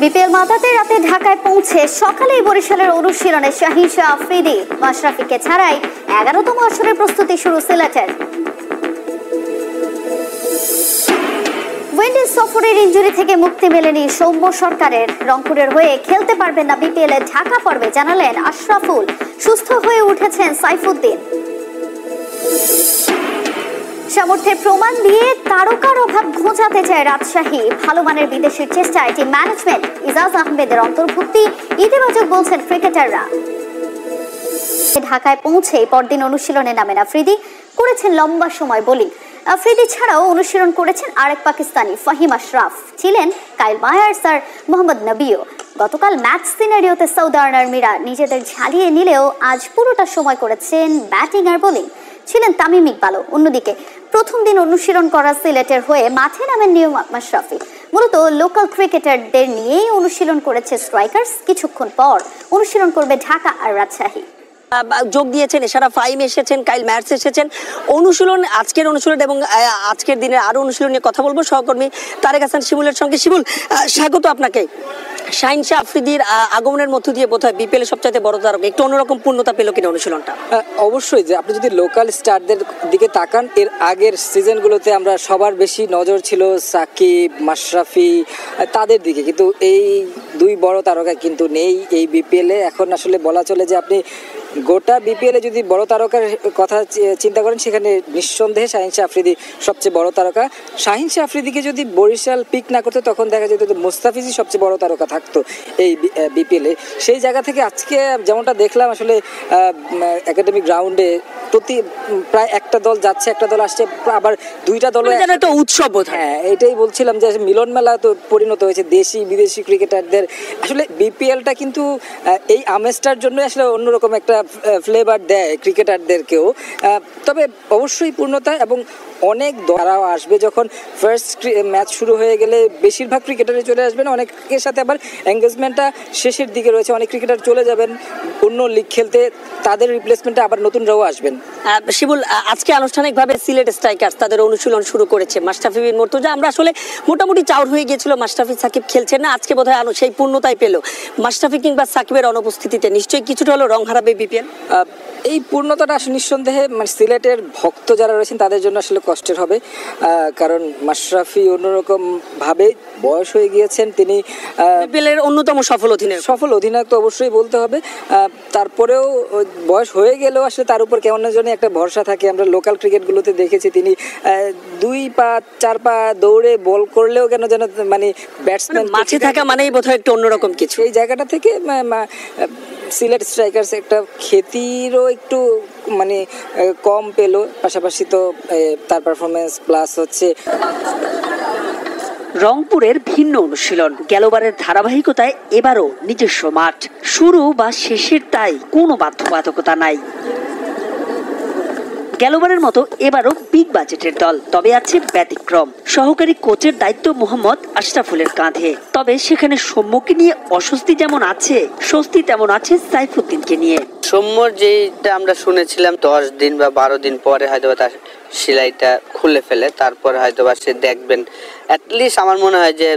BPL মাতাতে রাতে ঢাকায় পৌঁছে সকালেই বরিশালের অনুশীলনে শাহিন শাহ আফ্রিদি মাশরাফিকে ছাড়াই 11তম আসরের প্রস্তুতি শুরু সিলেটের। উইন্ডিজ সফরের ইনজুরি থেকে মুক্তি মেলেনি সৌম্য সরকারের। রংপুরের হয়ে খেলতে পারবেন না বিপিএল এর ঢাকা পর্বে, জানালেন আশরাফুল। সুস্থ হয়ে উঠেছেন সাইফুদ্দিন। সামর্থ্যের প্রমাণ দিয়ে তারকার অভাব ঘোচাতে চায় রাজশাহী। ভালো মানের বিদেশির চেষ্টায় টিম ম্যানেজমেন্ট। ইজাজ আহমেদের অন্তর্ভুক্তি ইতিবাচক বলছেন ক্রিকেটাররা। ঢাকায় পৌঁছে পরদিন অনুশীলনে নামেন আফ্রিদি। করেছেন লম্বা সময় বোলিং। আফ্রিদি ছাড়াও অনুশীলন করেছেন আরেক পাকিস্তানি ফাহিম আশরাফ, ছিলেন কাইল মায়ার্স আর মোহাম্মদ নবীও। গতকাল ম্যাচ সিনারিওতে সাউদার্ন আর্মিরা নিজেদের ঝালিয়ে নিলেও আজ পুরোটা সময় করেছেন ব্যাটিং আর বোলিং, ছিলেন তামিম ইকবালও। অন্যদিকে প্রথম দিন অনুশীলন করা সিলেটের হয়ে মাঠে নামেন নিউ মাশরাফি। মূলত লোকাল ক্রিকেটারদের নিয়েই অনুশীলন করেছে স্ট্রাইকার্স। কিছুক্ষণ পর অনুশীলন করবে ঢাকা আর রাজশাহী। যোগ দিয়েছেন এছাড়া ফাইম এসেছেন, কাইল ম্যাটস এসেছেন। অনুশীলন, আজকের অনুশীলন এবং আজকের দিনের আরো অনুশীলন নিয়ে কথা বলবো সহকর্মী তারেক হাসান শিমুলের সঙ্গে। শিমুল, স্বাগত আপনাকে। শাহিন শাহ আফ্রিদির আগমনের মধ্য দিয়ে বোধহয় বিপিএল এর সবচাইতে বড় তারকা একটু অন্যরকম পূর্ণতা পেল কিনা অনুশীলনটা? অবশ্যই, যে আপনি যদি লোকাল স্টারদের দিকে তাকান, এর আগের সিজনগুলোতে আমরা সবার বেশি নজর ছিল সাকিব, মাশরাফি তাদের দিকে, কিন্তু এই দুই বড় তারকা কিন্তু নেই এই বিপিএলে। এখন আসলে বলা চলে যে আপনি গোটা বিপিএলে যদি বড় তারকার কথা চিন্তা করেন, সেখানে নিঃসন্দেহে শাহিন শাহ আফ্রিদি সবচেয়ে বড় তারকা। শাহিন শাহ আফ্রিদিকে যদি বরিশাল পিক না করতো, তখন দেখা যেত মুস্তাফিজই সবচেয়ে বড় তারকা থাকতো এই বিপিএলে। সেই জায়গা থেকে আজকে যেমনটা দেখলাম, আসলে একাডেমিক গ্রাউন্ডে প্রায় একটা দল যাচ্ছে, একটা দল আসছে, আবার দুইটা দল একটা উৎসব। হ্যাঁ, এটাই বলছিলাম যে মিলন মেলা তো পরিণত হয়েছে দেশি বিদেশি ক্রিকেটারদের। আসলে বিপিএলটা কিন্তু এই আমেজটার জন্য আসলে অন্যরকম একটা ফ্লেভার দেয় ক্রিকেটারদেরকেও। তবে অবশ্যই পূর্ণতা এবং অনেক ধারাও আসবে। যখন ফার্স্ট ম্যাচ শুরু হয়ে গেলে বেশিরভাগ ক্রিকেটারই চলে আসবেন, অনেকের সাথে আবার এঙ্গেজমেন্টটা শেষের দিকে রয়েছে। অনেক ক্রিকেটার চলে যাবেন অন্য লিগ খেলতে, তাদের রিপ্লেসমেন্টে আবার নতুনরাও আসবেন। শিবুল, আজকে আনুষ্ঠানিকভাবে সিলেট স্ট্রাইকার্স তাদের অনুশীলন শুরু করেছে। মাশরাফি বিন মুর্তজা, আমরা আসলে মোটামুটি চাউর হয়ে গিয়েছিল মাশরাফি সাকিব খেলছেন না, আজকে বোধহয় সেই পূর্ণতাই পেল। মাশরাফি কিংবা সাকিবের অনুপস্থিতিতে নিশ্চয়ই কিছুটা হলো রং হারাবে বিপিএল। এই পূর্ণতাটা আসলে নিঃসন্দেহে সিলেটের ভক্ত যারা রয়েছেন তাদের জন্য আসলে কষ্টের হবে, কারণ মাশরাফি অন্যরকম ভাবে বয়স হয়ে গিয়েছেন। তিনি বিপিএলের অন্যতম সফল অধিনায়ক তো অবশ্যই বলতে হবে। তারপরেও বয়স হয়ে গেলেও আসলে তার উপর কেমন যেন একটা ভরসা থাকে। আমরা লোকাল ক্রিকেটগুলোতে দেখেছি তিনি 2 পা 4 পা দৌড়ে বল করলেও কেন যেন মানে ব্যাটসম্যান মাঠে থাকা মানেই বোধহয় একটু অন্যরকম কিছু। এই জায়গাটা থেকে সিলেট স্ট্রাইকার্স একটা খ্যাতিরও একটু মানে কম পেল, পাশাপাশি তো তার পারফরমেন্স প্লাস হচ্ছে। রংপুরের ভিন্ন অনুশীলন, গেলবারের ধারাবাহিকতায় এবারও নিজস্ব মাঠ, শুরু বা শেষের তাই কোনো বাধ্যবাধকতা নাই। গেলবারের মতো এবারও বিগ বাজেটের দল, তবে আছে ব্যতিক্রম। সহকারী কোচের দায়িত্ব মোহাম্মদ আশরাফুলের কাঁধে। তবে সেখানে সৌম্যকে নিয়ে অস্বস্তি যেমন আছে, স্বস্তি তেমন আছে সাইফুদ্দিনকে নিয়ে। সৌম্যর যেটা আমরা শুনেছিলাম 10 দিন বা 12 দিন পরে হয়তো তার সেলাইটা খুলে ফেলে, তারপর হয়তো সে দেখবেন। অ্যাটলিস্ট আমার মনে হয় যে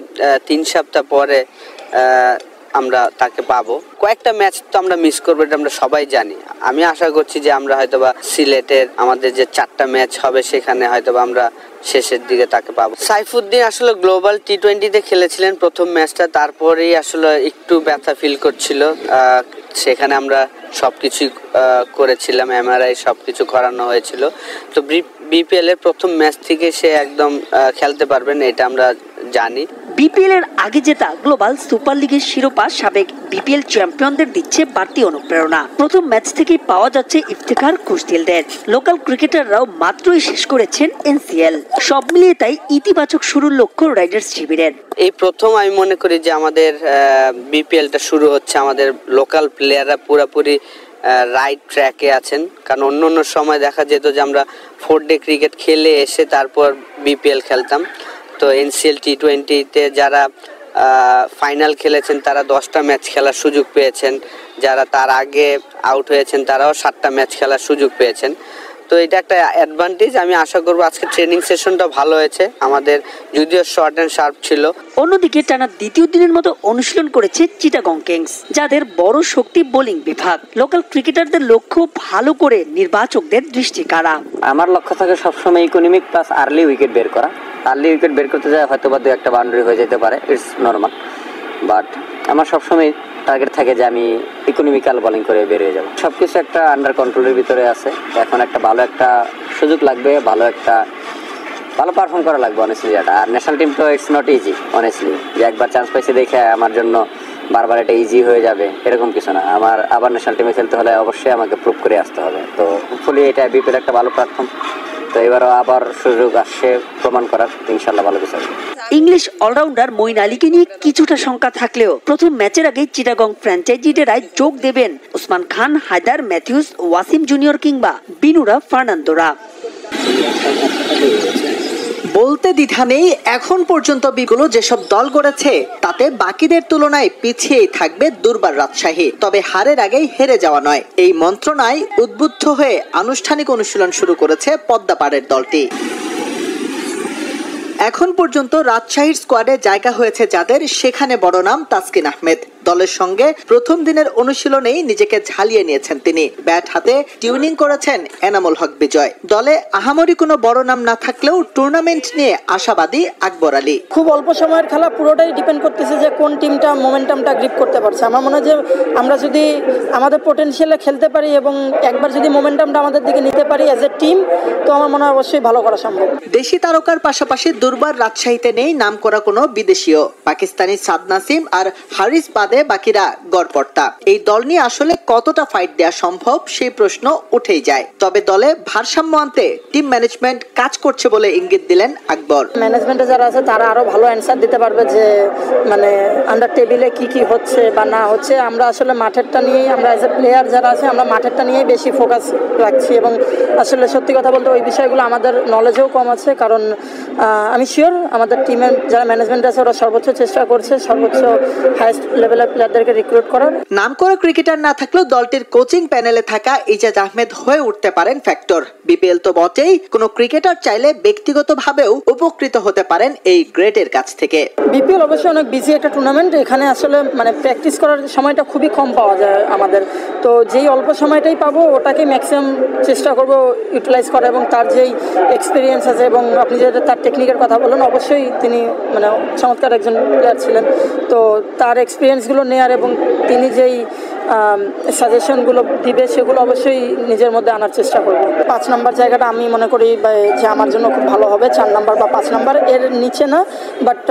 3 সপ্তাহ পরে আমরা তাকে পাবো। কয়েকটা ম্যাচ তো আমরা মিস করবো, এটা আমরা সবাই জানি। আমি আশা করছি যে আমরা হয়তোবা সিলেটের আমাদের যে 4টা ম্যাচ হবে সেখানে হয়তোবা আমরা শেষের দিকে তাকে পাবো। সাইফুদ্দিন আসলে গ্লোবাল টি20তে খেলেছিলেন প্রথম ম্যাচটা, তারপরেই আসলে একটু ব্যথা ফিল করছিল। সেখানে আমরা সবকিছুই করেছিলাম, এমআরআই সবকিছু করানো হয়েছিল। তো বিপিএল এর প্রথম ম্যাচ থেকে সে একদম খেলতে পারবেন, এটা আমরা জানি। বিপিএল এর আগে জেতা গ্লোবাল সুপার লিগের শিরোপা সাবেক বিপিএল চ্যাম্পিয়নদের দিচ্ছে বাড়তি অনুপ্রেরণা। প্রথম ম্যাচ থেকেই পাওয়া যাচ্ছে ইফতেখার খুশদিলদের। লোকাল ক্রিকেটাররাও মাত্রই শেষ করেছেন এনসিএল। সব মিলিয়ে তাই ইতিবাচক শুরুর লক্ষ্য রাইডার্স শিবিরের। এই প্রথম আমি মনে করি যে আমাদের বিপিএলটা শুরু হচ্ছে, আমাদের লোকাল প্লেয়াররা পুরোপুরি রাইট ট্র্যাকে আছেন। কারণ অন্য সময় দেখা যেত যে আমরা 4 ডে ক্রিকেট খেলে এসে তারপর বিপিএল খেলতাম। তো এনসিএল টি20তে যারা ফাইনাল খেলেছেন তারা 10টা ম্যাচ খেলার সুযোগ পেয়েছেন, যারা তার আগে আউট হয়েছেন তারাও 7টা ম্যাচ খেলার সুযোগ পেয়েছেন। তো এটা একটা অ্যাডভান্টেজ। আমি আশা করবো আজকে ট্রেনিং সেশনটা ভালো হয়েছে আমাদের, যদিও শর্ট অ্যান্ড শার্প ছিল। অন্যদিকে টানা দ্বিতীয় দিনের মতো অনুশীলন করেছে চিটাগং কিংস, যাদের বড় শক্তি বোলিং বিভাগ। লোকাল ক্রিকেটারদের লক্ষ্য ভালো করে নির্বাচকদের দৃষ্টি কাড়া। আমার লক্ষ্য থাকে সবসময় ইকোনমিক প্লাস আর্লি উইকেট বের করা। আর্লি উইকেট বের করতে যায় হয়তো বা 2-1 বাউন্ডারি হয়ে যেতে পারে, ইটস নর্মাল, বাট আমার সবসময় টার্গেট থাকে যে আমি ইকোনমিক্যাল বোলিং করে বেরিয়ে যাব। সবকিছু একটা আন্ডার কন্ট্রোলের ভিতরে আছে। এখন একটা ভালো একটা সুযোগ লাগবে, ভালো পারফর্ম করা লাগবে অনেস্টলি। যেটা আর ন্যাশনাল টিম তো ইটস নট ইজি অনেস্টলি, যে একবার চান্স পাইছে দেখে আমার জন্য বারবার এটা ইজি হয়ে যাবে এরকম কিছু না। আমার আবার ন্যাশনাল টিমে খেলতে হলে অবশ্যই আমাকে প্রুভ করে আসতে হবে। তো হোপফুলি এটা বিপিএল একটা ভালো প্ল্যাটফর্ম, তো এবারও আবার সুযোগ আসছে প্রমাণ করার, ইনশাল্লাহ ভালো কিছু হবে। ইংলিশ অলরাউন্ডার মঈন আলীকে নিয়ে কিছুটা শঙ্কা থাকলেও প্রথম ম্যাচের আগে চিটাগং ফ্র্যাঞ্চাইজিরায় যোগ দেবেন ওসমান খান, হায়দার, ম্যাথিউস, ওয়াসিম জুনিয়র কিংবা বিনুরা ফার্নান্দোরা। বলতে দ্বিধা নেই, এখন পর্যন্ত বিগুলো যেসব দল গড়েছে তাতে বাকিদের তুলনায় পিছিয়েই থাকবে দুর্বার রাজশাহী। তবে হারের আগেই হেরে যাওয়া নয়, এই মন্ত্রণায় উদ্বুদ্ধ হয়ে আনুষ্ঠানিক অনুশীলন শুরু করেছে পদ্মাপাড়ের দলটি। এখন পর্যন্ত রাজশাহীর স্কোয়াডে জায়গা হয়েছে যাদের, সেখানে বড় নাম তাসকিন আহমেদ। দলের সঙ্গে প্রথম দিনের অনুশীলনেই নিজেকে ঝালিয়ে নিয়েছেন তিনি। ব্যাট হাতে টিউনিং করেছেন এনামুল হক বিজয়। দলে আহামরি কোনো বড় নাম না থাকলেও টুর্নামেন্ট নিয়ে আশাবাদী আকবর আলী। খুব অল্প সময়ের খেলা, পুরোটাই ডিপেন্ড করতেছে যে কোন টিমটা মোমেন্টামটা গ্রিপ করতে পারছে। আমার মনে হয় যে আমরা যদি আমাদের পোটেনশিয়ালে খেলতে পারি এবং একবার যদি মোমেন্টামটা আমাদের দিকে নিতে পারি অ্যাজ এ টিম, তো আমার মনে হয় অবশ্যই ভালো করা সম্ভব। দেশি তারকার পাশাপাশি দুর্বার রাজশাহীতে নেই নাম করা কোনো বিদেশিও। পাকিস্তানি সাদ নাসিম আর হারিস বাদে বাকিরা গড়পড়তা। এই দল নিয়ে আসলে কতটা ফাইট দেওয়া সম্ভব সেই প্রশ্ন উঠেই যায়। তবে দলে ভারসাম্য আনতে টিম ম্যানেজমেন্ট কাজ করছে বলে ইঙ্গিত দিলেন আকবর। ম্যানেজমেন্টে যারা আছে তারা আরো ভালো অ্যান্সার দিতে পারবে যে মানে আন্ডার টেবিলে কি হচ্ছে বা না হচ্ছে। আমরা আসলে মাঠেরটা নিয়েই, আমরা এজ এ প্লেয়ার যারা আছে আমরা মাঠেরটা নিয়েই বেশি ফোকাস রাখছি এবং আসলে সত্যি কথা বলতে ওই বিষয়গুলো আমাদের নলেজেও কম আছে। কারণ আমি শিওর আমাদের টিমের যারা ম্যানেজমেন্ট আছে ওরা সর্বোচ্চ চেষ্টা করছে সর্বোচ্চ হাইস্ট লেভেলের প্লেয়ারদেরকে রিক্রুট করার। নাম করা ক্রিকেটার না থাকলেও দলটির কোচিং প্যানেলে থাকা ইজাজ আহমেদ হয়ে উঠতে পারেন ফ্যাক্টর। বিপিএল তো বটেই, কোনো ক্রিকেটার চাইলে ব্যক্তিগতভাবেও উপকৃত হতে পারেন এই গ্রেটের কাছ থেকে। বিপিএল অবশ্যই অনেক বিজি একটা টুর্নামেন্ট, এখানে আসলে মানে প্র্যাকটিস করার সময়টা খুবই কম পাওয়া যায় আমাদের। তো যেই অল্প সময়টাই পাবো ওটাকে ম্যাক্সিমাম চেষ্টা করব ইউটিলাইজ করা এবং তার যেই এক্সপিরিয়েন্স আছে এবং আপনি যেটা তার টেকনিকের কথা বললেন, অবশ্যই তিনি মানে চমৎকার একজন প্লেয়ার ছিলেন। তো তার এক্সপিরিয়েন্সগুলো নেয়ার এবং তিনি যেই সাজেশনগুলো দিবে সেগুলো অবশ্যই নিজের মধ্যে আনার চেষ্টা করব। 5 নম্বর জায়গাটা আমি মনে করি যে আমার জন্য খুব ভালো হবে। 4 নম্বর বা 5 নম্বর এর নিচে না, but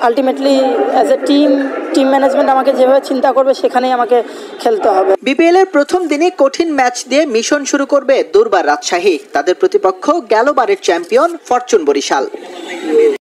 ultimately as a team management আমাকে যেভাবে চিন্তা করবে সেখানেই আমাকে খেলতে হবে। বিপিএল এর প্রথম দিনে কঠিন ম্যাচ দিয়ে মিশন শুরু করবে দুর্বার রাজশাহী। তাদের প্রতিপক্ষ গেলবারের চ্যাম্পিয়ন ফরচুন বরিশাল।